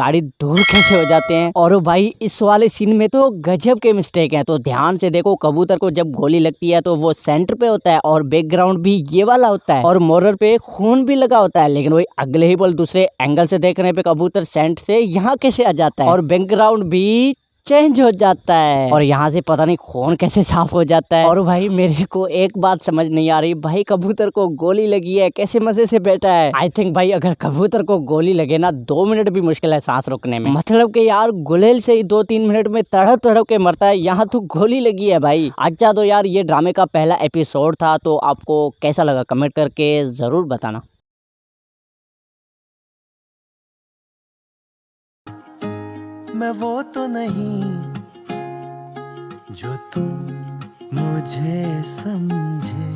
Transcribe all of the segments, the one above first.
गाड़ी दूर कैसे हो जाते हैं। और भाई इस वाले सीन में तो गजब के मिस्टेक है। तो ध्यान से देखो, कबूतर को जब गोली लगती है तो वो सेंटर पे होता है और बैकग्राउंड भी ये वाला होता है और मोरर पे खून भी लगा होता है। लेकिन वही अगले ही पल दूसरे एंगल से देखने पे कबूतर सेंटर से यहाँ कैसे आ जाता है और बैकग्राउंड भी चेंज हो जाता है और यहाँ से पता नहीं खून कैसे साफ हो जाता है। और भाई मेरे को एक बात समझ नहीं आ रही, भाई कबूतर को गोली लगी है, कैसे मजे से बैठा है। आई थिंक भाई अगर कबूतर को गोली लगे ना 2 मिनट भी मुश्किल है सांस रोकने में। मतलब कि यार गुलेल से ही 2-3 मिनट में तड़प तड़प के मरता है, यहाँ तो गोली लगी है भाई। अच्छा तो यार ये ड्रामे का पहला एपिसोड था, तो आपको कैसा लगा कमेंट करके जरूर बताना। मैं वो तो नहीं जो तुम मुझे समझे।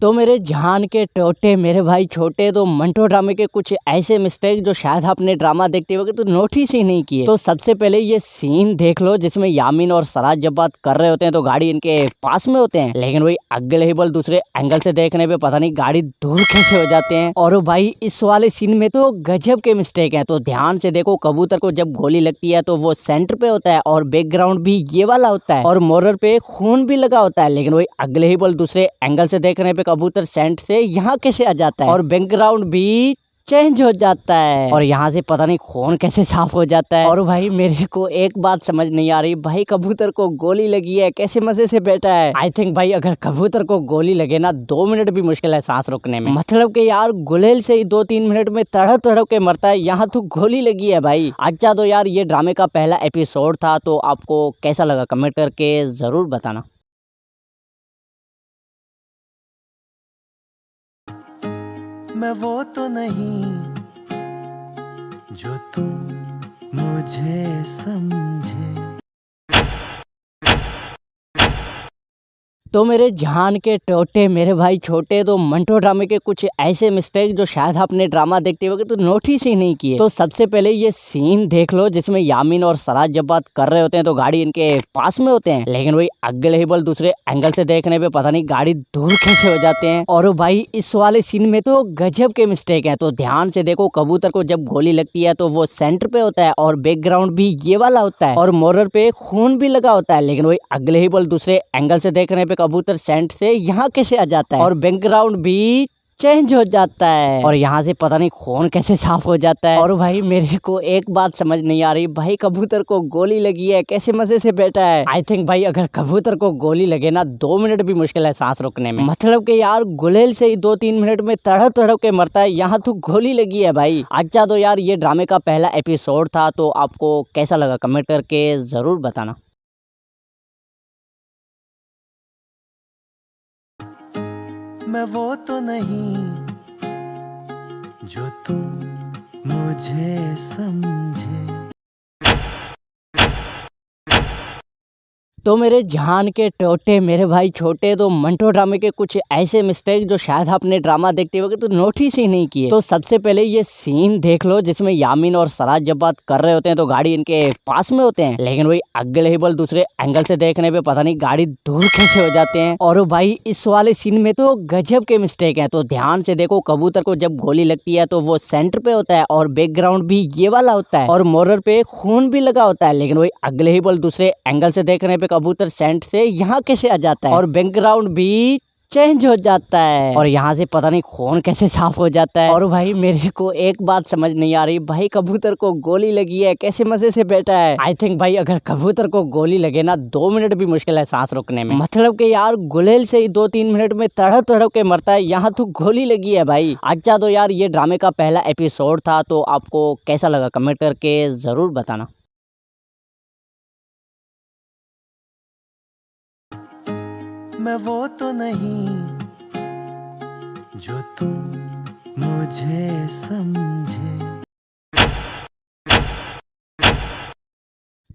तो मेरे जान के टोटे मेरे भाई छोटे, तो मंटो ड्रामे के कुछ ऐसे मिस्टेक जो शायद आपने ड्रामा देखते वक्त तो नोटिस ही नहीं किए। तो सबसे पहले ये सीन देख लो जिसमें यामीन और सराज जब बात कर रहे होते हैं तो गाड़ी इनके पास में होते हैं, लेकिन वही अगले ही पल दूसरे एंगल से देखने पे पता नहीं गाड़ी दूर कैसे हो जाते हैं। और भाई इस वाले सीन में तो गजब के मिस्टेक है। तो ध्यान से देखो, कबूतर को जब गोली लगती है तो वो सेंटर पे होता है और बैकग्राउंड भी ये वाला होता है और मोरर पे खून भी लगा होता है। लेकिन वही अगले ही पल दूसरे एंगल से देखने पे कबूतर सेंट से यहाँ कैसे आ जाता है और बैकग्राउंड भी चेंज हो जाता है और यहाँ से पता नहीं खून कैसे साफ हो जाता है। और भाई मेरे को एक बात समझ नहीं आ रही, भाई कबूतर को गोली लगी है, कैसे मजे से बैठा है। आई थिंक भाई अगर कबूतर को गोली लगे ना 2 मिनट भी मुश्किल है सांस रोकने में। मतलब कि यार गुलेल से ही 2-3 मिनट में तड़प तड़प के मरता है, यहाँ तो गोली लगी है भाई। अच्छा तो यार ये ड्रामे का पहला एपिसोड था, तो आपको कैसा लगा कमेंट करके जरूर बताना। मैं वो तो नहीं जो तुम मुझे समझे। तो मेरे जान के टोटे मेरे भाई छोटे, तो मंटो ड्रामे के कुछ ऐसे मिस्टेक जो शायद आपने ड्रामा देखते वक्त तो नोटिस ही नहीं किए। तो सबसे पहले ये सीन देख लो जिसमें यामीन और सराज जब बात कर रहे होते हैं तो गाड़ी इनके पास में होते हैं, लेकिन वही अगले ही पल दूसरे एंगल से देखने पे पता नहीं गाड़ी दूर कैसे हो जाते हैं। और भाई इस वाले सीन में तो गजब के मिस्टेक है। तो ध्यान से देखो, कबूतर को जब गोली लगती है तो वो सेंटर पे होता है और बैकग्राउंड भी ये वाला होता है और मोरर पे खून भी लगा होता है। लेकिन वही अगले ही पल दूसरे एंगल से देखने पे कबूतर सेंट से यहाँ कैसे आ जाता है और बैकग्राउंड भी चेंज हो जाता है और यहाँ से पता नहीं खून कैसे साफ हो जाता है। और भाई मेरे को एक बात समझ नहीं आ रही, भाई कबूतर को गोली लगी है, कैसे मजे से बैठा है। आई थिंक भाई अगर कबूतर को गोली लगे ना 2 मिनट भी मुश्किल है सांस रोकने में। मतलब कि यार गुलेल से ही 2-3 मिनट में तड़प तड़प के मरता है, यहाँ तो गोली लगी है भाई। अच्छा तो यार ये ड्रामे का पहला एपिसोड था, तो आपको कैसा लगा कमेंट करके जरूर बताना। मैं वो तो नहीं जो तुम मुझे समझे। तो मेरे जान के टोटे मेरे भाई छोटे, तो मंटो ड्रामे के कुछ ऐसे मिस्टेक जो शायद आपने ड्रामा देखते वक्त तो नोटिस ही नहीं किए। तो सबसे पहले ये सीन देख लो जिसमें यामीन और सराज जब बात कर रहे होते हैं तो गाड़ी इनके पास में होते हैं, लेकिन वही अगले ही पल दूसरे एंगल से देखने पे पता नहीं गाड़ी दूर कैसे हो जाते हैं। और भाई इस वाले सीन में तो गजब के मिस्टेक है। तो ध्यान से देखो, कबूतर को जब गोली लगती है तो वो सेंटर पे होता है और बैकग्राउंड भी ये वाला होता है और मोरर पे खून भी लगा होता है। लेकिन वही अगले ही पल दूसरे एंगल से देखने पे कबूतर सेंट से यहाँ कैसे आ जाता है और बैकग्राउंड भी चेंज हो जाता है और यहाँ से पता नहीं खून कैसे साफ हो जाता है। और भाई मेरे को एक बात समझ नहीं आ रही, भाई कबूतर को गोली लगी है, कैसे मजे से बैठा है। आई थिंक भाई अगर कबूतर को गोली लगे ना 2 मिनट भी मुश्किल है सांस रोकने में। मतलब कि यार गुलेल से ही 2-3 मिनट में तड़प तड़प के मरता है, यहाँ तो गोली लगी है भाई। अच्छा तो यार ये ड्रामे का पहला एपिसोड था, तो आपको कैसा लगा कमेंट करके जरूर बताना। मैं वो तो नहीं जो तुम मुझे समझे।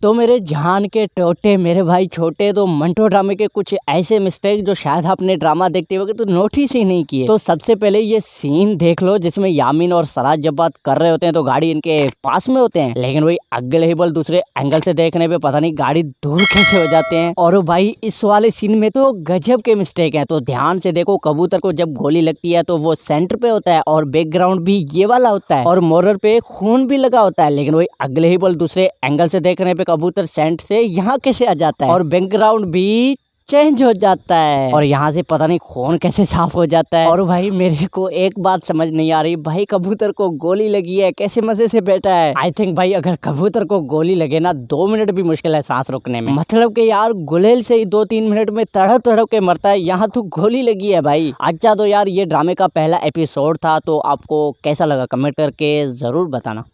तो मेरे जान के टोटे मेरे भाई छोटे तो मंटो ड्रामे के कुछ ऐसे मिस्टेक जो शायद आपने ड्रामा देखते होगे तो नोटिस ही नहीं किए। तो सबसे पहले ये सीन देख लो जिसमें यामीन और सराज जब बात कर रहे होते हैं तो गाड़ी इनके पास में होते हैं, लेकिन वही अगले ही बल दूसरे एंगल से देखने पे पता नहीं गाड़ी दूर कैसे हो जाते हैं। और भाई इस वाले सीन में तो गजब के मिस्टेक है। तो ध्यान से देखो, कबूतर को जब गोली लगती है तो वो सेंटर पे होता है और बैकग्राउंड भी ये वाला होता है और मोरर पे खून भी लगा होता है, लेकिन वही अगले ही बल दूसरे एंगल से देखने पे कबूतर सेंट से यहाँ कैसे आ जाता है और बैकग्राउंड भी चेंज हो जाता है और यहाँ से पता नहीं खून कैसे साफ हो जाता है। और भाई मेरे को एक बात समझ नहीं आ रही, भाई कबूतर को गोली लगी है कैसे मजे से बैठा है। आई थिंक भाई अगर कबूतर को गोली लगे ना 2 मिनट भी मुश्किल है सांस रोकने में। मतलब कि यार गुलेल से ही 2-3 मिनट में तड़प तड़प के मरता है, यहाँ तो गोली लगी है भाई। अच्छा तो यार ये ड्रामे का पहला एपिसोड था, तो आपको कैसा लगा कमेंट करके जरूर बताना।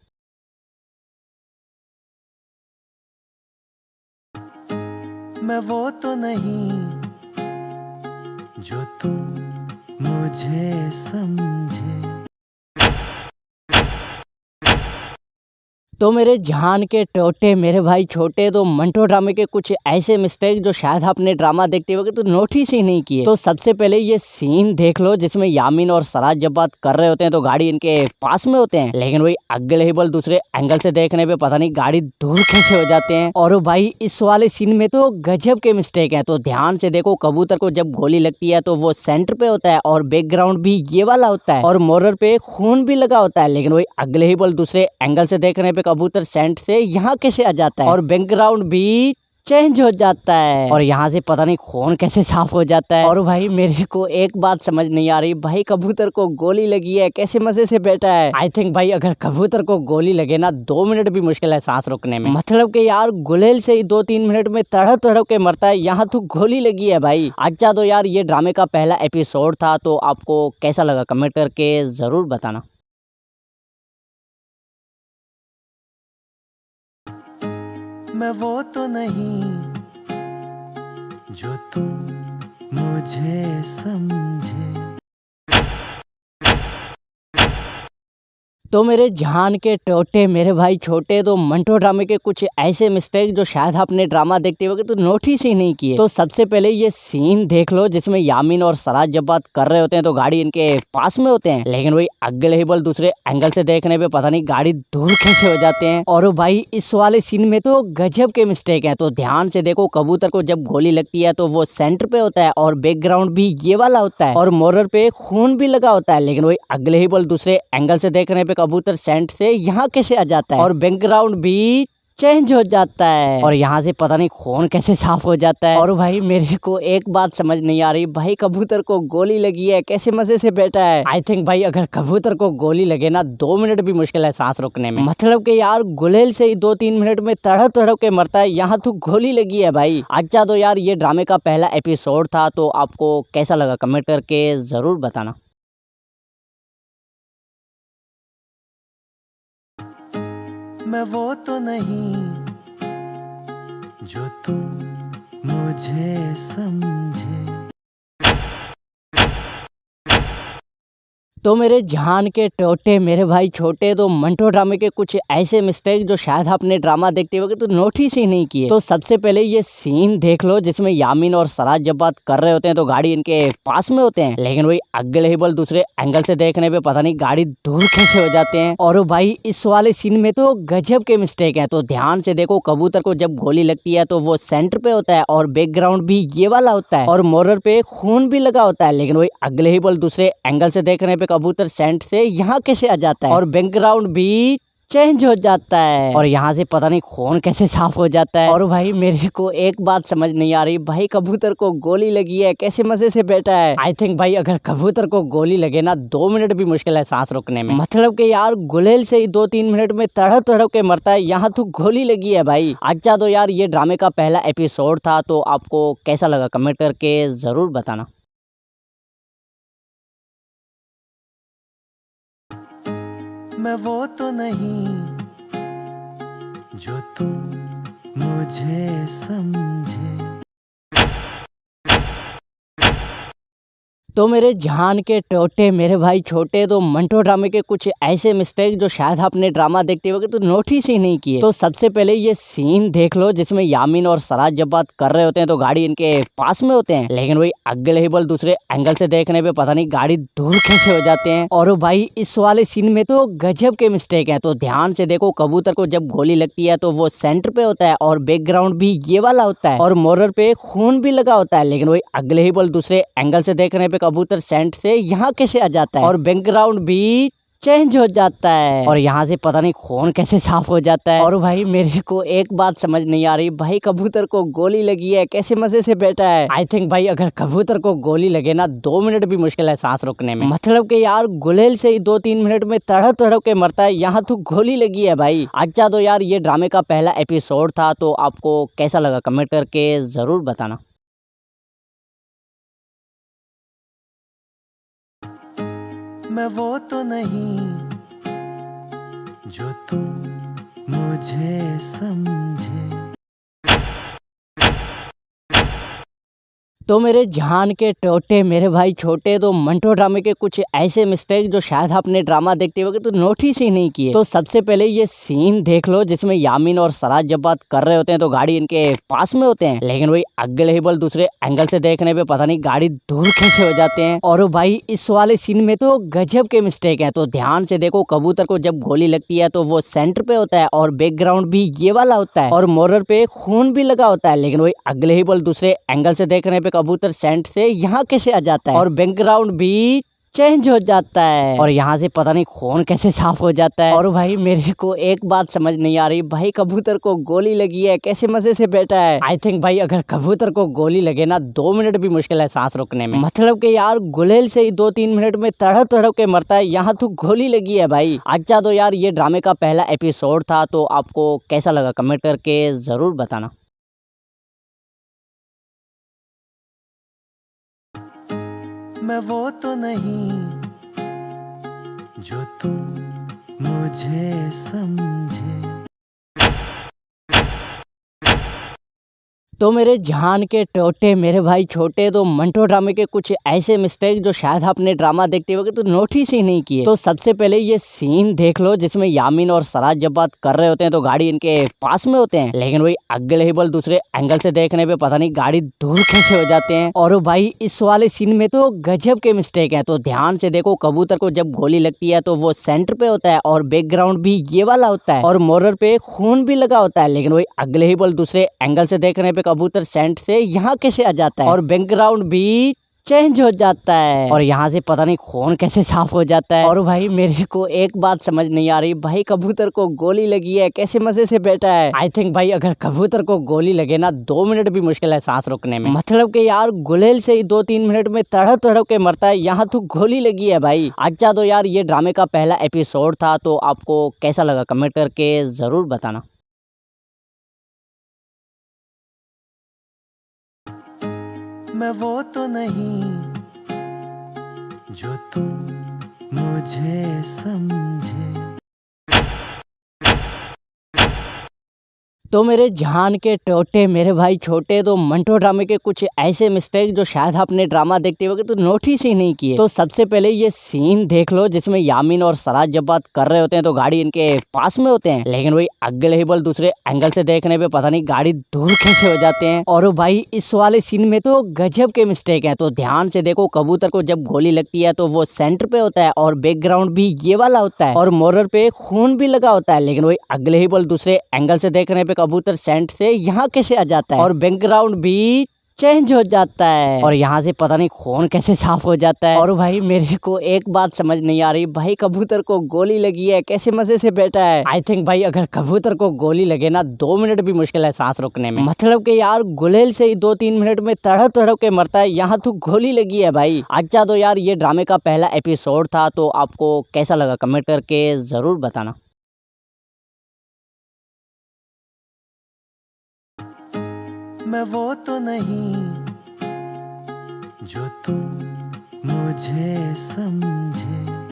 मैं वो तो नहीं जो तुम मुझे समझे। तो मेरे जान के टोटे मेरे भाई छोटे तो मंटो ड्रामे के कुछ ऐसे मिस्टेक जो शायद आपने ड्रामा देखते होगे तो नोटिस ही नहीं किए। तो सबसे पहले ये सीन देख लो जिसमें यामीन और सराज जब बात कर रहे होते हैं तो गाड़ी इनके पास में होते हैं, लेकिन वही अगले ही बल दूसरे एंगल से देखने पे पता नहीं गाड़ी दूर कैसे हो जाते हैं। और भाई इस वाले सीन में तो गजब के मिस्टेक है। तो ध्यान से देखो, कबूतर को जब गोली लगती है तो वो सेंटर पे होता है और बैकग्राउंड भी ये वाला होता है और मोरर पे खून भी लगा होता है, लेकिन वही अगले ही बल दूसरे एंगल से देखने पे कबूतर सेंट से यहाँ कैसे आ जाता है और बैकग्राउंड भी चेंज हो जाता है और यहाँ से पता नहीं खून कैसे साफ हो जाता है। और भाई मेरे को एक बात समझ नहीं आ रही, भाई कबूतर को गोली लगी है कैसे मजे से बैठा है। आई थिंक भाई अगर कबूतर को गोली लगे ना 2 मिनट भी मुश्किल है सांस रोकने में। मतलब कि यार गुलेल से ही 2-3 मिनट में तड़प तड़प के मरता है, यहाँ तो गोली लगी है भाई। अच्छा तो यार ये ड्रामे का पहला एपिसोड था, तो आपको कैसा लगा कमेंट करके जरूर बताना। मैं वो तो नहीं जो तुम मुझे समझे। तो मेरे जान के टोटे मेरे भाई छोटे तो मंटो ड्रामे के कुछ ऐसे मिस्टेक जो शायद आपने ड्रामा देखते होगे तो नोटिस ही नहीं किए। तो सबसे पहले ये सीन देख लो जिसमें यामीन और सराज जब बात कर रहे होते हैं तो गाड़ी इनके पास में होते हैं, लेकिन वही अगले ही बल दूसरे एंगल से देखने पे पता नहीं गाड़ी दूर कैसे हो जाते हैं। और भाई इस वाले सीन में तो गजब के मिस्टेक है। तो ध्यान से देखो, कबूतर को जब गोली लगती है तो वो सेंटर पे होता है और बैकग्राउंड भी ये वाला होता है और मोरर पे खून भी लगा होता है, लेकिन वही अगले ही बल दूसरे एंगल से देखने पे कबूतर सेंट से यहाँ कैसे आ जाता है और बैकग्राउंड भी चेंज हो जाता है और यहाँ से पता नहीं खून कैसे साफ हो जाता है। और भाई मेरे को एक बात समझ नहीं आ रही, भाई कबूतर को गोली लगी है कैसे मजे से बैठा है। आई थिंक भाई अगर कबूतर को गोली लगे ना 2 मिनट भी मुश्किल है सांस रोकने में। मतलब कि यार गुलेल से ही 2-3 मिनट में तड़प तड़प के मरता है, यहाँ तो गोली लगी है भाई। अच्छा तो यार ये ड्रामे का पहला एपिसोड था, तो आपको कैसा लगा कमेंट करके जरूर बताना। मैं वो तो नहीं जो तुम मुझे समझे। तो मेरे जान के टोटे मेरे भाई छोटे तो मंटो ड्रामे के कुछ ऐसे मिस्टेक जो शायद आपने ड्रामा देखते होगे तो नोटिस ही नहीं किए। तो सबसे पहले ये सीन देख लो जिसमें यामीन और सराज जब बात कर रहे होते हैं तो गाड़ी इनके पास में होते हैं, लेकिन वही अगले ही बल दूसरे एंगल से देखने पे पता नहीं गाड़ी दूर कैसे हो जाते हैं। और भाई इस वाले सीन में तो गजब के मिस्टेक है। तो ध्यान से देखो, कबूतर को जब गोली लगती है तो वो सेंटर पे होता है और बैकग्राउंड भी ये वाला होता है और मोरर पे खून भी लगा होता है, लेकिन वही अगले ही बल दूसरे एंगल से देखने पे कबूतर सेंट से यहाँ कैसे आ जाता है और बैकग्राउंड भी चेंज हो जाता है और यहाँ से पता नहीं खून कैसे साफ हो जाता है। और भाई मेरे को एक बात समझ नहीं आ रही, भाई कबूतर को गोली लगी है कैसे मजे से बैठा है। आई थिंक भाई अगर कबूतर को गोली लगे ना 2 मिनट भी मुश्किल है सांस रोकने में। मतलब कि यार गुलेल से ही 2-3 मिनट में तड़प तड़प के मरता है, यहाँ तो गोली लगी है भाई। अच्छा तो यार ये ड्रामे का पहला एपिसोड था, तो आपको कैसा लगा कमेंट करके जरूर बताना। मैं वो तो नहीं जो तुम मुझे समझे। तो मेरे जान के टोटे मेरे भाई छोटे, तो मंटो ड्रामे के कुछ ऐसे मिस्टेक जो शायद आपने ड्रामा देखते होगे तो नोटिस ही नहीं किए। तो सबसे पहले ये सीन देख लो जिसमें यामीन और सराज जब बात कर रहे होते हैं तो गाड़ी इनके पास में होते हैं, लेकिन वही अगले दूसरे एंगल से देखने पे पता नहीं गाड़ी दूर कैसे हो जाते हैं। और भाई इस वाले सीन में तो गजब के मिस्टेक है। तो ध्यान से देखो, कबूतर को जब गोली लगती है तो वो सेंटर पे होता है और बैकग्राउंड भी ये वाला होता है और मोरर पे खून भी लगा होता है, लेकिन वही अगले दूसरे एंगल से देखने पे कबूतर सेंट से यहाँ कैसे आ जाता है और बैकग्राउंड भी चेंज हो जाता है और यहाँ से पता नहीं खून कैसे साफ हो जाता है। और भाई मेरे को एक बात समझ नहीं आ रही, भाई कबूतर को गोली लगी है, कैसे मजे से बैठा है। आई थिंक भाई अगर कबूतर को गोली लगे ना 2 मिनट भी मुश्किल है सांस रोकने में। मतलब कि यार गुलेल से ही 2-3 मिनट में तड़प तड़प के मरता है, यहाँ तो गोली लगी है भाई। अच्छा तो यार ये ड्रामे का पहला एपिसोड था, तो आपको कैसा लगा कमेंट करके जरूर बताना। मैं वो तो नहीं जो तुम मुझे समझे। तो मेरे जान के टोटे मेरे भाई छोटे, तो मंटो ड्रामे के कुछ ऐसे मिस्टेक जो शायद आपने ड्रामा देखते होगे तो नोटिस ही नहीं किए। तो सबसे पहले ये सीन देख लो जिसमें यामीन और सराज जब बात कर रहे होते हैं तो गाड़ी इनके पास में होते हैं, लेकिन वही अगले दूसरे एंगल से देखने पे पता नहीं गाड़ी दूर कैसे हो जाते हैं। और भाई इस वाले सीन में तो गजब के मिस्टेक है। तो ध्यान से देखो, कबूतर को जब गोली लगती है तो वो सेंटर पे होता है और बैकग्राउंड भी ये वाला होता है और मोरर पे खून भी लगा होता है, लेकिन वही अगले दूसरे एंगल से देखने पे कबूतर सेंट से यहाँ कैसे आ जाता है और बैकग्राउंड भी चेंज हो जाता है और यहाँ से पता नहीं खून कैसे साफ हो जाता है। और भाई मेरे को एक बात समझ नहीं आ रही, भाई कबूतर को गोली लगी है, कैसे मजे से बैठा है। आई थिंक भाई अगर कबूतर को गोली लगे ना 2 मिनट भी मुश्किल है सांस रोकने में। मतलब कि यार गुलेल से ही 2-3 मिनट में तड़प तड़प के मरता है, यहाँ तो गोली लगी है भाई। अच्छा तो यार ये ड्रामे का पहला एपिसोड था, तो आपको कैसा लगा कमेंट करके जरूर बताना। मैं वो तो नहीं जो तुम मुझे समझे। तो मेरे जान के टोटे मेरे भाई छोटे, तो मंटो ड्रामे के कुछ ऐसे मिस्टेक जो शायद आपने ड्रामा देखते होगे तो नोटिस ही नहीं किए। तो सबसे पहले ये सीन देख लो जिसमें यामीन और सराज जब बात कर रहे होते हैं तो गाड़ी इनके पास में होते हैं, लेकिन वही अगले दूसरे एंगल से देखने पे पता नहीं गाड़ी दूर कैसे हो जाते हैं। और भाई इस वाले सीन में तो गजब के मिस्टेक है। तो ध्यान से देखो, कबूतर को जब गोली लगती है तो वो सेंटर पे होता है और बैकग्राउंड भी ये वाला होता है और मोरर पे खून भी लगा होता है, लेकिन वही अगले दूसरे एंगल से देखने पे कबूतर सेंट से यहाँ कैसे आ जाता है और बैकग्राउंड भी चेंज हो जाता है और यहाँ से पता नहीं खून कैसे साफ हो जाता है। और भाई मेरे को एक बात समझ नहीं आ रही, भाई कबूतर को गोली लगी है, कैसे मजे से बैठा है। आई थिंक भाई अगर कबूतर को गोली लगे ना 2 मिनट भी मुश्किल है सांस रोकने में। मतलब कि यार गुलेल से ही 2-3 मिनट में तड़प तड़प के मरता है, यहाँ तो गोली लगी है भाई। अच्छा तो यार ये ड्रामे का पहला एपिसोड था, तो आपको कैसा लगा कमेंट करके जरूर बताना। मैं वो तो नहीं जो तुम मुझे समझे। तो मेरे जान के टोटे मेरे भाई छोटे, तो मंटो ड्रामे के कुछ ऐसे मिस्टेक जो शायद आपने ड्रामा देखते होगे तो नोटिस ही नहीं किए। तो सबसे पहले ये सीन देख लो जिसमें यामीन और सराज जब बात कर रहे होते हैं तो गाड़ी इनके पास में होते हैं, लेकिन वही अगले दूसरे एंगल से देखने पे पता नहीं गाड़ी दूर कैसे हो जाते हैं। और भाई इस वाले सीन में तो गजब के मिस्टेक है। तो ध्यान से देखो, कबूतर को जब गोली लगती है तो वो सेंटर पे होता है और बैकग्राउंड भी ये वाला होता है और मोरर पे खून भी लगा होता है, लेकिन वही अगले दूसरे एंगल से देखने पे कबूतर सेंट से यहाँ कैसे आ जाता है और बैकग्राउंड भी चेंज हो जाता है और यहाँ से पता नहीं खून कैसे साफ हो जाता है। और भाई मेरे को एक बात समझ नहीं आ रही, भाई कबूतर को गोली लगी है, कैसे मजे से बैठा है। आई थिंक भाई अगर कबूतर को गोली लगे ना 2 मिनट भी मुश्किल है सांस रोकने में। मतलब कि यार गुलेल से ही 2-3 मिनट में तड़प तड़प के मरता है, यहाँ तो गोली लगी है भाई। अच्छा तो यार ये ड्रामे का पहला एपिसोड था, तो आपको कैसा लगा कमेंट करके जरूर बताना। मैं वो तो नहीं जो तुम मुझे समझे।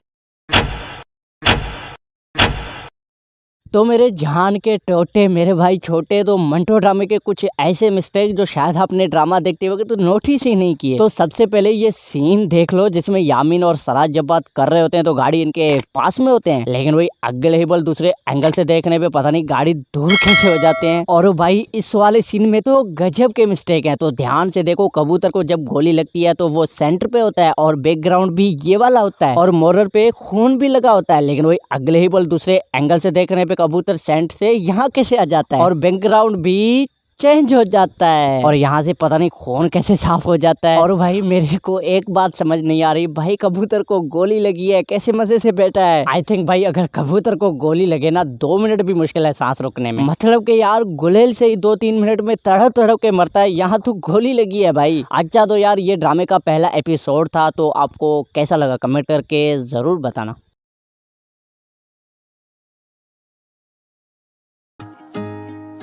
तो मेरे जान के टोटे मेरे भाई छोटे तो मंटो ड्रामे के कुछ ऐसे मिस्टेक जो शायद आपने ड्रामा देखते होगे तो नोटिस ही नहीं किए। तो सबसे पहले ये सीन देख लो जिसमें यामीन और सराज जब बात कर रहे होते हैं तो गाड़ी इनके पास में होते हैं, लेकिन वही अगले ही बल दूसरे एंगल से देखने पे पता नहीं गाड़ी दूर कैसे हो जाते हैं। और भाई इस वाले सीन में तो गजब के मिस्टेक है। तो ध्यान से देखो, कबूतर को जब गोली लगती है तो वो सेंटर पे होता है और बैकग्राउंड भी ये वाला होता है और मोरर पे खून भी लगा होता है, लेकिन वही अगले ही बल दूसरे एंगल से देखने पे कबूतर सेंट से यहाँ कैसे आ जाता है और बैकग्राउंड भी चेंज हो जाता है और यहाँ से पता नहीं खून कैसे साफ हो जाता है। और भाई मेरे को एक बात समझ नहीं आ रही, भाई कबूतर को गोली लगी है कैसे मजे से बैठा है। आई थिंक भाई अगर कबूतर को गोली लगे ना 2 मिनट भी मुश्किल है सांस रोकने में। मतलब कि यार गुलेल से ही 2-3 मिनट में तड़प तड़प के मरता है, यहाँ तो गोली लगी है भाई। अच्छा तो यार ये ड्रामे का पहला एपिसोड था, तो आपको कैसा लगा कमेंट करके जरूर बताना।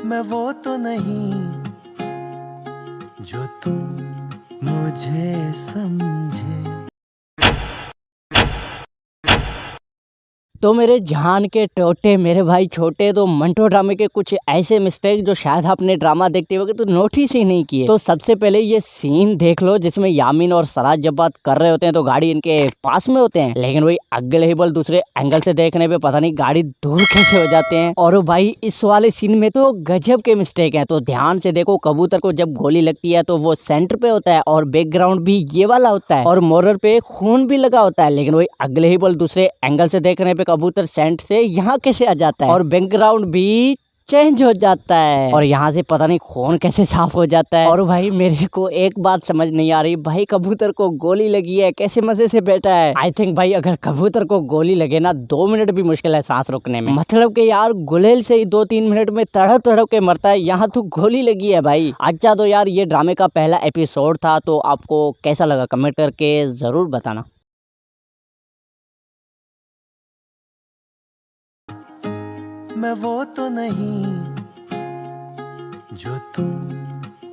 मैं वो तो नहीं जो तुम मुझे समझे। तो मेरे जान के टोटे मेरे भाई छोटे तो मंटो ड्रामे के कुछ ऐसे मिस्टेक जो शायद आपने ड्रामा देखते होगे तो नोटिस ही नहीं किए। तो सबसे पहले ये सीन देख लो जिसमें यामीन और सराज जब बात कर रहे होते हैं तो गाड़ी इनके पास में होते हैं, लेकिन वही अगले ही बल दूसरे एंगल से देखने पे पता नहीं गाड़ी दूर कैसे हो जाते हैं। और भाई इस वाले सीन में तो गजब के मिस्टेक है। तो ध्यान से देखो, कबूतर को जब गोली लगती है तो वो सेंटर पे होता है और बैकग्राउंड भी ये वाला होता है और मोरर पे खून भी लगा होता है, लेकिन वही अगले ही बल दूसरे एंगल से देखने पे कबूतर सेंट से यहाँ कैसे आ जाता है और बैकग्राउंड भी चेंज हो जाता है और यहाँ से पता नहीं खून कैसे साफ हो जाता है। और भाई मेरे को एक बात समझ नहीं आ रही, भाई कबूतर को गोली लगी है कैसे मजे से बैठा है। आई थिंक भाई अगर कबूतर को गोली लगे ना 2 मिनट भी मुश्किल है सांस रोकने में। मतलब कि यार गुलेल से ही 2-3 मिनट में तड़प तड़प के मरता है, यहाँ तो गोली लगी है भाई। अच्छा तो यार ये ड्रामे का पहला एपिसोड था, तो आपको कैसा लगा कमेंट करके जरूर बताना। मैं वो तो नहीं जो तुम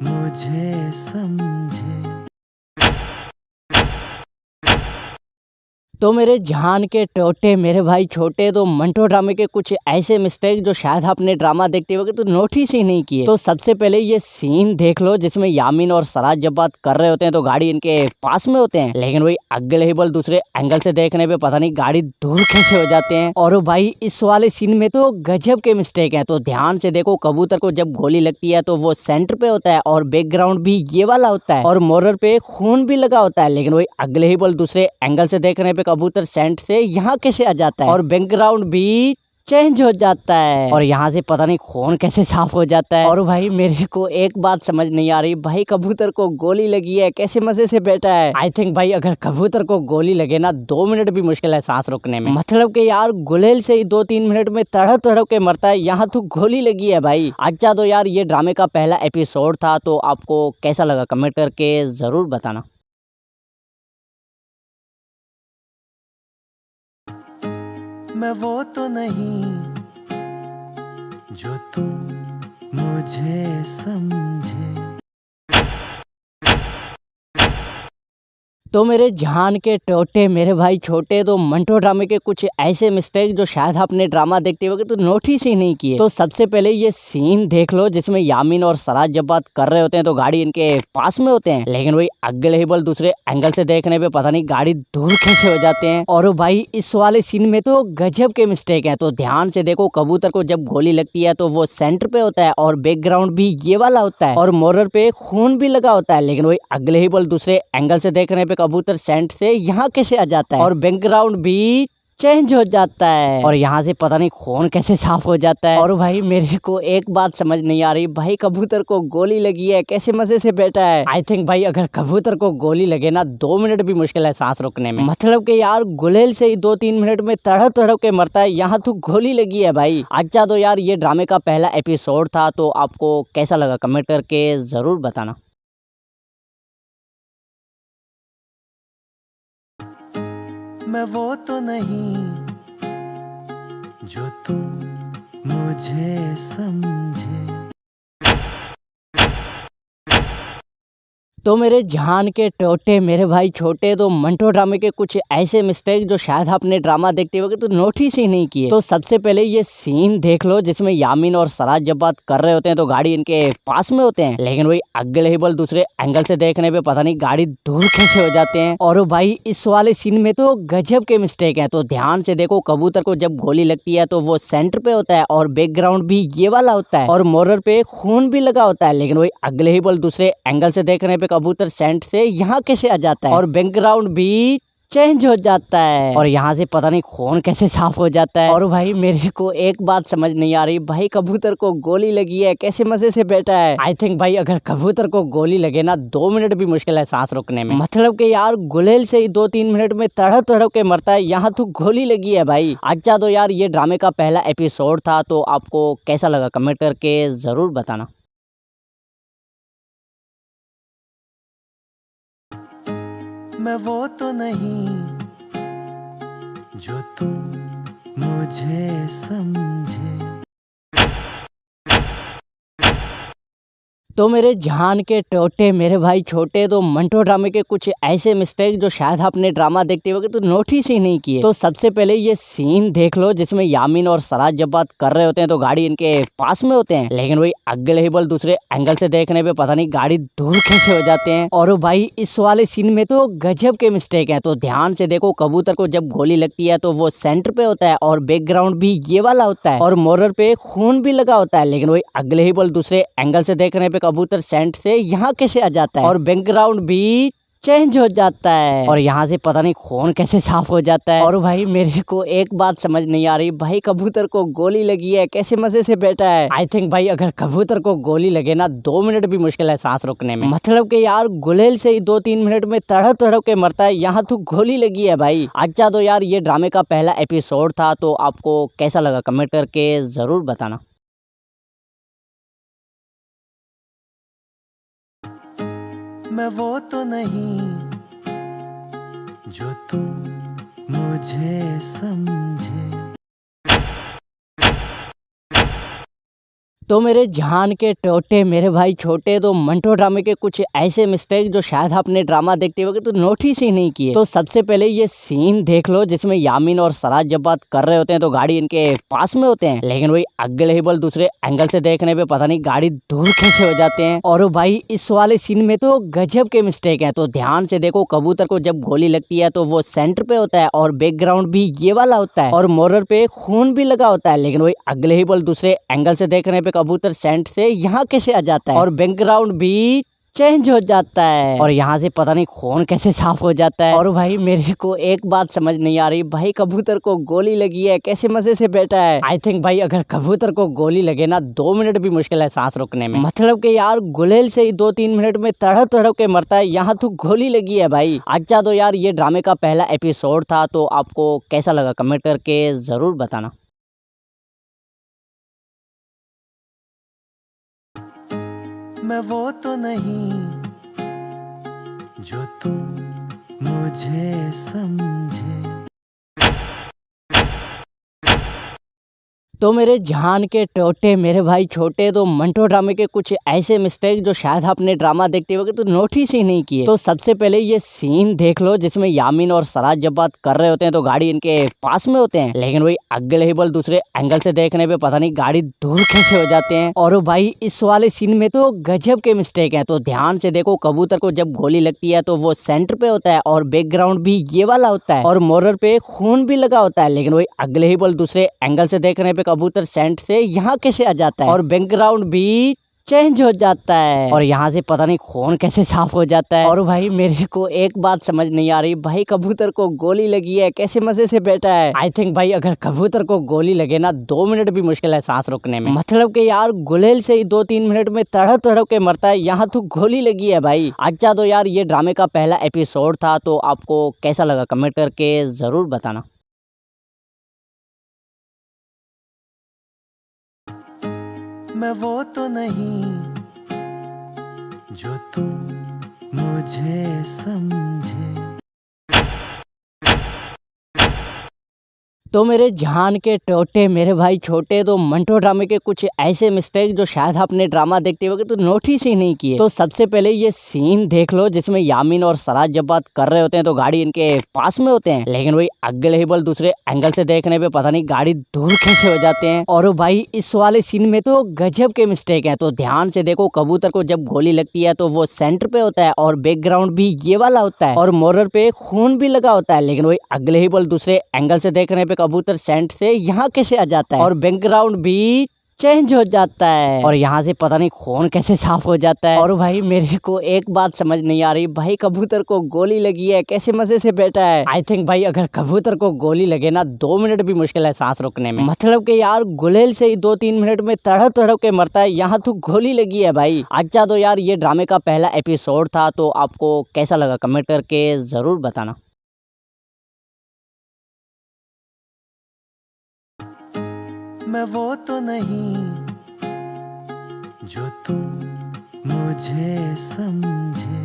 मुझे समझे। तो मेरे जान के टोटे मेरे भाई छोटे तो मंटो ड्रामे के कुछ ऐसे मिस्टेक जो शायद आपने ड्रामा देखते होगे तो नोटिस ही नहीं किए। तो सबसे पहले ये सीन देख लो जिसमें यामीन और सराज जब बात कर रहे होते हैं तो गाड़ी इनके पास में होते हैं, लेकिन वही अगले ही बल दूसरे एंगल से देखने पे पता नहीं गाड़ी दूर कैसे हो जाते हैं। और भाई इस वाले सीन में तो गजब के मिस्टेक है। तो ध्यान से देखो, कबूतर को जब गोली लगती है तो वो सेंटर पे होता है और बैकग्राउंड भी ये वाला होता है और मोरर पे खून भी लगा होता है, लेकिन वही अगले ही बल दूसरे एंगल से देखने पे कबूतर सेंट से यहाँ कैसे आ जाता है और बैकग्राउंड भी चेंज हो जाता है और यहाँ से पता नहीं खून कैसे साफ हो जाता है। और भाई मेरे को एक बात समझ नहीं आ रही, भाई कबूतर को गोली लगी है कैसे मजे से बैठा है। आई थिंक भाई अगर कबूतर को गोली लगे ना 2 मिनट भी मुश्किल है सांस रोकने में। मतलब कि यार गुलेल से ही 2-3 मिनट में तड़प तड़प के मरता है, यहाँ तो गोली लगी है भाई। अच्छा तो यार ये ड्रामे का पहला एपिसोड था, तो आपको कैसा लगा कमेंट करके जरूर बताना। मैं वो तो नहीं जो तुम मुझे समझे। तो मेरे जान के टोटे मेरे भाई छोटे तो मंटो ड्रामे के कुछ ऐसे मिस्टेक जो शायद आपने ड्रामा देखते होगे तो नोटिस ही नहीं किए। तो सबसे पहले ये सीन देख लो जिसमें यामीन और सराज जब बात कर रहे होते हैं तो गाड़ी इनके पास में होते हैं, लेकिन वही अगले ही बल दूसरे एंगल से देखने पे पता नहीं गाड़ी दूर कैसे हो जाते हैं। और भाई इस वाले सीन में तो गजब के मिस्टेक है। तो ध्यान से देखो, कबूतर को जब गोली लगती है तो वो सेंटर पे होता है और बैकग्राउंड भी ये वाला होता है और मोरर पे खून भी लगा होता है, लेकिन वही अगले ही बल दूसरे एंगल से देखने पे कबूतर सेंट से यहाँ कैसे आ जाता है और बैकग्राउंड भी चेंज हो जाता है और यहाँ से पता नहीं खून कैसे साफ हो जाता है। और भाई मेरे को एक बात समझ नहीं आ रही, भाई कबूतर को गोली लगी है कैसे मजे से बैठा है। आई थिंक भाई अगर कबूतर को गोली लगे ना 2 मिनट भी मुश्किल है सांस रोकने में। मतलब कि यार गुलेल से ही 2-3 मिनट में तड़प तड़प के मरता है, यहाँ तो गोली लगी है भाई। अच्छा तो यार ये ड्रामे का पहला एपिसोड था, तो आपको कैसा लगा कमेंट करके जरूर बताना। मैं वो तो नहीं जो तुम मुझे समझे। तो मेरे जान के टोटे मेरे भाई छोटे तो मंटो ड्रामे के कुछ ऐसे मिस्टेक जो शायद आपने ड्रामा देखते वक्त तो नोटिस ही नहीं किए। तो सबसे पहले ये सीन देख लो जिसमें यामीन और सराज जब बात कर रहे होते हैं तो गाड़ी इनके पास में होते हैं, लेकिन वही अगले ही बल दूसरे एंगल से देखने पे पता नहीं गाड़ी दूर कैसे हो जाते हैं। और भाई इस वाले सीन में तो गजब के मिस्टेक है। तो ध्यान से देखो, कबूतर को जब गोली लगती है तो वो सेंटर पे होता है और बैकग्राउंड भी ये वाला होता है और मोरर पे खून भी लगा होता है, लेकिन वही अगले ही बल दूसरे एंगल से देखने पे कबूतर सेंट से यहाँ कैसे आ जाता है और बैकग्राउंड भी चेंज हो जाता है और यहाँ से पता नहीं खून कैसे साफ हो जाता है। और भाई मेरे को एक बात समझ नहीं आ रही, भाई कबूतर को गोली लगी है कैसे मजे से बैठा है। आई थिंक भाई अगर कबूतर को गोली लगे ना 2 मिनट भी मुश्किल है सांस रोकने में। मतलब कि यार गुलेल से ही 2-3 मिनट में तड़प तड़प के मरता है, यहाँ तो गोली लगी है भाई। अच्छा तो यार ये ड्रामे का पहला एपिसोड था, तो आपको कैसा लगा कमेंट करके जरूर बताना। मैं वो तो नहीं जो तुम मुझे समझे। तो मेरे जान के टोटे मेरे भाई छोटे तो मंटो ड्रामे के कुछ ऐसे मिस्टेक जो शायद आपने ड्रामा देखते वक्त तो नोटिस ही नहीं किए। तो सबसे पहले ये सीन देख लो जिसमें यामीन और सराज जब बात कर रहे होते हैं तो गाड़ी इनके पास में होते हैं, लेकिन वही अगले ही बल दूसरे एंगल से देखने पे पता नहीं गाड़ी दूर कैसे हो जाते हैं। और भाई इस वाले सीन में तो गजब के मिस्टेक है। तो ध्यान से देखो, कबूतर को जब गोली लगती है तो वो सेंटर पे होता है और बैकग्राउंड भी ये वाला होता है और मोरर पे खून भी लगा होता है, लेकिन वही अगले ही बल दूसरे एंगल से देखने पे कबूतर सेंट से यहाँ कैसे आ जाता है और बैकग्राउंड भी चेंज हो जाता है और यहाँ से पता नहीं खून कैसे साफ हो जाता है। और भाई मेरे को एक बात समझ नहीं आ रही, भाई कबूतर को गोली लगी है कैसे मजे से बैठा है। आई थिंक भाई अगर कबूतर को गोली लगे ना 2 मिनट भी मुश्किल है सांस रोकने में। मतलब कि यार गुलेल से ही 2-3 मिनट में तड़प तड़प के मरता है, यहाँ तो गोली लगी है भाई। अच्छा तो यार ये ड्रामे का पहला एपिसोड था, तो आपको कैसा लगा कमेंट करके जरूर बताना। मैं वो तो नहीं जो तुम मुझे समझे। तो मेरे जान के टोटे मेरे भाई छोटे तो मंटो ड्रामे के कुछ ऐसे मिस्टेक जो शायद आपने ड्रामा देखते वक्त तो नोटिस ही नहीं किए। तो सबसे पहले ये सीन देख लो जिसमें यामीन और सराज जब बात कर रहे होते हैं तो गाड़ी इनके पास में होते हैं, लेकिन वही अगले ही बल दूसरे एंगल से देखने पे पता नहीं गाड़ी दूर कैसे हो जाते हैं। और भाई इस वाले सीन में तो गजब के मिस्टेक है। तो ध्यान से देखो, कबूतर को जब गोली लगती है तो वो सेंटर पे होता है और बैकग्राउंड भी ये वाला होता है और मोरर पे खून भी लगा होता है, लेकिन वही अगले ही बल दूसरे एंगल से देखने पे कबूतर सेंट से यहाँ कैसे आ जाता है और बैकग्राउंड भी चेंज हो जाता है और यहाँ से पता नहीं खून कैसे साफ हो जाता है। और भाई मेरे को एक बात समझ नहीं आ रही, भाई कबूतर को गोली लगी है कैसे मजे से बैठा है। आई थिंक भाई अगर कबूतर को गोली लगे ना 2 मिनट भी मुश्किल है सांस रोकने में। मतलब कि यार गुलेल से ही 2-3 मिनट में तड़प तड़प के मरता है, यहाँ तो गोली लगी है भाई। अच्छा तो यार ये ड्रामे का पहला एपिसोड था, तो आपको कैसा लगा कमेंट करके जरूर बताना। मैं वो तो नहीं जो तुम मुझे समझे। तो मेरे जान के टोटे मेरे भाई छोटे तो मंटो ड्रामे के कुछ ऐसे मिस्टेक जो शायद आपने ड्रामा देखते वक्त तो नोटिस ही नहीं किए। तो सबसे पहले ये सीन देख लो जिसमें यामीन और सराज जब बात कर रहे होते हैं तो गाड़ी इनके पास में होते हैं, लेकिन वही अगले ही बल दूसरे एंगल से देखने पे पता नहीं गाड़ी दूर कैसे हो जाते हैं। और भाई इस वाले सीन में तो गजब के मिस्टेक है। तो ध्यान से देखो, कबूतर को जब गोली लगती है तो वो सेंटर पे होता है और बैकग्राउंड भी ये वाला होता है और मोरर पे खून भी लगा होता है, लेकिन वही अगले ही बल दूसरे एंगल से देखने पे कबूतर सेंट से यहाँ कैसे आ जाता है और बैकग्राउंड भी चेंज हो जाता है और यहाँ से पता नहीं खून कैसे साफ हो जाता है। और भाई मेरे को एक बात समझ नहीं आ रही, भाई कबूतर को गोली लगी है कैसे मजे से बैठा है। आई थिंक भाई अगर कबूतर को गोली लगे ना 2 मिनट भी मुश्किल है सांस रोकने में। मतलब कि यार गुलेल से ही 2-3 मिनट में तड़प तड़प के मरता है, यहाँ तो गोली लगी है भाई। अच्छा तो यार ये ड्रामे का पहला एपिसोड था, तो आपको कैसा लगा कमेंट करके जरूर बताना। मैं वो तो नहीं जो तुम मुझे समझे। तो मेरे जान के टोटे मेरे भाई छोटे तो मंटो ड्रामे के कुछ ऐसे मिस्टेक जो शायद आपने ड्रामा देखते वक्त तो नोटिस ही नहीं किए। तो सबसे पहले ये सीन देख लो जिसमें यामीन और सराज जब बात कर रहे होते हैं तो गाड़ी इनके पास में होते हैं, लेकिन वही अगले ही बल दूसरे एंगल से देखने पे पता नहीं गाड़ी दूर कैसे हो जाते हैं। और भाई इस वाले सीन में तो गजब के मिस्टेक है। तो ध्यान से देखो, कबूतर को जब गोली लगती है तो वो सेंटर पे होता है और बैकग्राउंड भी ये वाला होता है और मोरर पे खून भी लगा होता है, लेकिन वही अगले ही बल दूसरे एंगल से देखने पे कबूतर सेंट से यहाँ कैसे आ जाता है और बैकग्राउंड भी चेंज हो जाता है और यहाँ से पता नहीं खून कैसे साफ हो जाता है। और भाई मेरे को एक बात समझ नहीं आ रही, भाई कबूतर को गोली लगी है कैसे मजे से बैठा है। आई थिंक भाई अगर कबूतर को गोली लगे ना 2 मिनट भी मुश्किल है सांस रोकने में। मतलब कि यार गुलेल से ही 2-3 मिनट में तड़प तड़प के मरता है, यहाँ तो गोली लगी है भाई। अच्छा तो यार ये ड्रामे का पहला एपिसोड था, तो आपको कैसा लगा कमेंट करके जरूर बताना। मैं वो तो नहीं जो तुम मुझे समझे।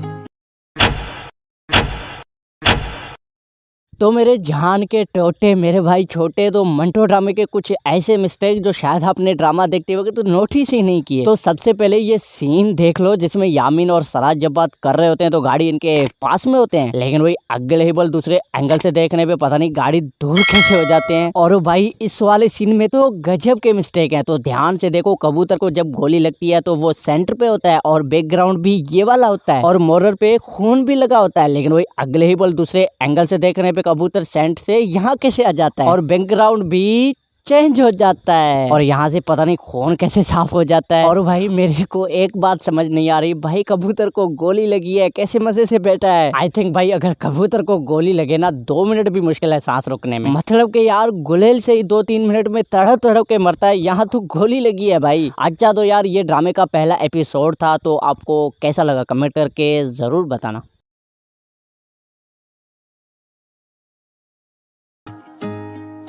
तो मेरे जान के टोटे मेरे भाई छोटे तो मंटो ड्रामे के कुछ ऐसे मिस्टेक जो शायद आपने ड्रामा देखते वक्त तो नोटिस ही नहीं किए। तो सबसे पहले ये सीन देख लो जिसमें यामीन और सराज जब बात कर रहे होते हैं तो गाड़ी इनके पास में होते हैं, लेकिन वही अगले ही बल दूसरे एंगल से देखने पे पता नहीं गाड़ी दूर कैसे हो जाते हैं। और भाई इस वाले सीन में तो गजब के मिस्टेक है। तो ध्यान से देखो, कबूतर को जब गोली लगती है तो वो सेंटर पे होता है और बैकग्राउंड भी ये वाला होता है और मोरर पे खून भी लगा होता है, लेकिन वही अगले ही बल दूसरे एंगल से देखने पे कबूतर सेंट से यहाँ कैसे आ जाता है और बैकग्राउंड भी चेंज हो जाता है और यहाँ से पता नहीं खून कैसे साफ हो जाता है। और भाई मेरे को एक बात समझ नहीं आ रही, भाई कबूतर को गोली लगी है कैसे मजे से बैठा है। आई थिंक भाई अगर कबूतर को गोली लगे ना 2 मिनट भी मुश्किल है सांस रोकने में। मतलब कि यार गुलेल से ही 2-3 मिनट में तड़प तड़प के मरता है, यहाँ तो गोली लगी है भाई। अच्छा तो यार ये ड्रामे का पहला एपिसोड था, तो आपको कैसा लगा कमेंट करके जरूर बताना।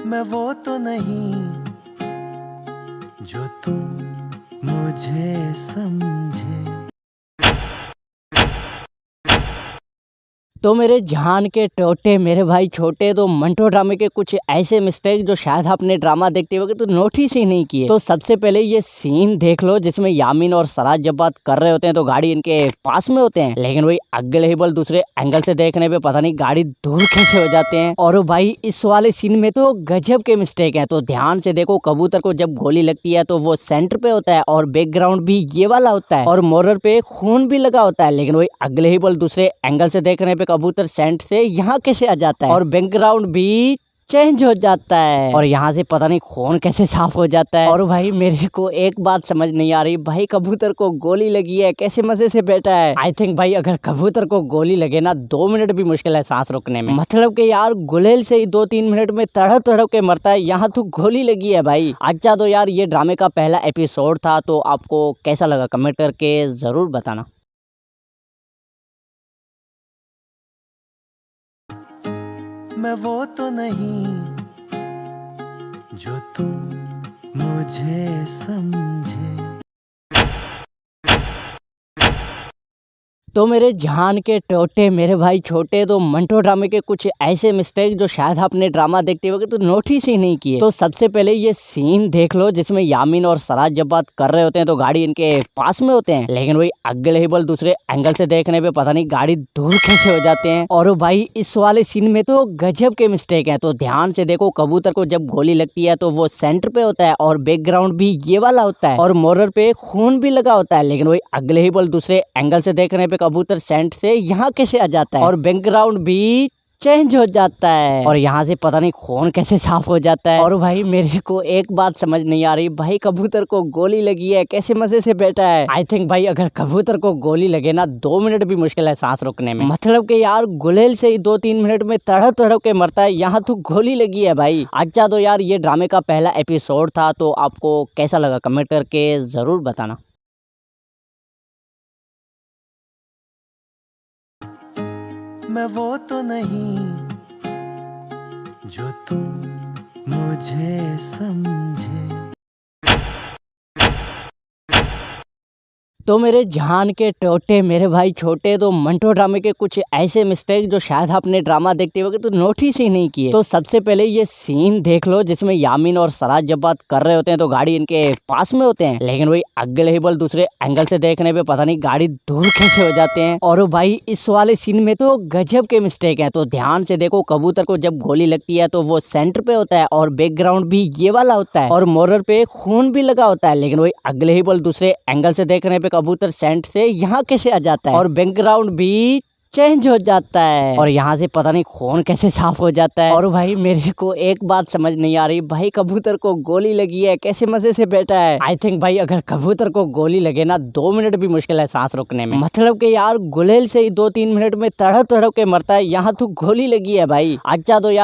मैं वो तो नहीं जो तुम मुझे समझे। तो मेरे जान के टोटे मेरे भाई छोटे तो मंटो ड्रामे के कुछ ऐसे मिस्टेक जो शायद आपने ड्रामा देखते वक्त तो नोटिस ही नहीं किए। तो सबसे पहले ये सीन देख लो जिसमें यामीन और सराज जब बात कर रहे होते हैं तो गाड़ी इनके पास में होते हैं, लेकिन वही अगले ही बल दूसरे एंगल से देखने पे पता नहीं गाड़ी दूर कैसे हो जाते हैं। और भाई इस वाले सीन में तो गजब के मिस्टेक है। तो ध्यान से देखो, कबूतर को जब गोली लगती है तो वो सेंटर पे होता है और बैकग्राउंड भी ये वाला होता है और मोरर पे खून भी लगा होता है, लेकिन वही अगले ही बल दूसरे एंगल से देखने पे कबूतर सेंट से यहाँ कैसे आ जाता है और बैकग्राउंड भी चेंज हो जाता है और यहाँ से पता नहीं खून कैसे साफ हो जाता है। और भाई मेरे को एक बात समझ नहीं आ रही, भाई कबूतर को गोली लगी है कैसे मजे से बैठा है। आई थिंक भाई अगर कबूतर को गोली लगे ना 2 मिनट भी मुश्किल है सांस रोकने में। मतलब कि यार गुलेल से ही 2-3 मिनट में तड़प तड़प के मरता है, यहाँ तो गोली लगी है भाई। अच्छा तो यार ये ड्रामे का पहला एपिसोड था, तो आपको कैसा लगा कमेंट करके जरूर बताना। मैं वो तो नहीं जो तुम मुझे समझे। तो मेरे जान के टोटे मेरे भाई छोटे तो मंटो ड्रामे के कुछ ऐसे मिस्टेक जो शायद आपने ड्रामा देखते वक्त तो नोटिस ही नहीं किए। तो सबसे पहले ये सीन देख लो जिसमें यामीन और सराज जब बात कर रहे होते हैं तो गाड़ी इनके पास में होते हैं, लेकिन वही अगले ही बल दूसरे एंगल से देखने पे पता नहीं गाड़ी दूर कैसे हो जाते हैं। और भाई इस वाले सीन में तो गजब के मिस्टेक है। तो ध्यान से देखो, कबूतर को जब गोली लगती है तो वो सेंटर पे होता है और बैकग्राउंड भी ये वाला होता है और मोरर पे खून भी लगा होता है, लेकिन वही अगले ही बल दूसरे एंगल से देखने पे कबूतर सेंट से यहाँ कैसे आ जाता है और बैकग्राउंड भी चेंज हो जाता है और यहाँ से पता नहीं खून कैसे साफ हो जाता है। और भाई मेरे को एक बात समझ नहीं आ रही, भाई कबूतर को गोली लगी है कैसे मजे से बैठा है। आई थिंक भाई अगर कबूतर को गोली लगे ना 2 मिनट भी मुश्किल है सांस रोकने में। मतलब कि यार गुलेल से ही 2-3 मिनट में तड़प तड़प के मरता है, यहाँ तो गोली लगी है भाई। अच्छा तो यार ये ड्रामे का पहला एपिसोड था, तो आपको कैसा लगा कमेंट करके जरूर बताना। मैं वो तो नहीं जो तुम मुझे समझे। तो मेरे जान के टोटे मेरे भाई छोटे, तो मंटो ड्रामे के कुछ ऐसे मिस्टेक जो शायद आपने ड्रामा देखते हुए तो नोटिस ही नहीं किए। तो सबसे पहले ये सीन देख लो जिसमें यामीन और सराज जब बात कर रहे होते हैं तो गाड़ी इनके पास में होते हैं, लेकिन वही अगले ही बल दूसरे एंगल से देखने पे पता नहीं गाड़ी दूर कैसे हो जाते हैं। और भाई इस वाले सीन में तो गजब के मिस्टेक है। तो ध्यान से देखो, कबूतर को जब गोली लगती है तो वो सेंटर पे होता है और बैकग्राउंड भी ये वाला होता है और मोरर पे खून भी लगा होता है, लेकिन वही अगले ही पल दूसरे एंगल से देखने पे कबूतर सेंटर से यहाँ कैसे आ जाता है और बैकग्राउंड भी चेंज हो जाता है और यहाँ से पता नहीं खून कैसे साफ हो जाता है। और भाई मेरे को एक बात समझ नहीं आ रही, भाई कबूतर को गोली लगी है, कैसे मजे से बैठा है। आई थिंक भाई अगर कबूतर को गोली लगे ना 2 मिनट भी मुश्किल है सांस रोकने में। मतलब कि यार गुलेल से ही 2-3 मिनट में तड़प तड़प के मरता है, यहाँ तो गोली लगी है भाई। अच्छा तो यार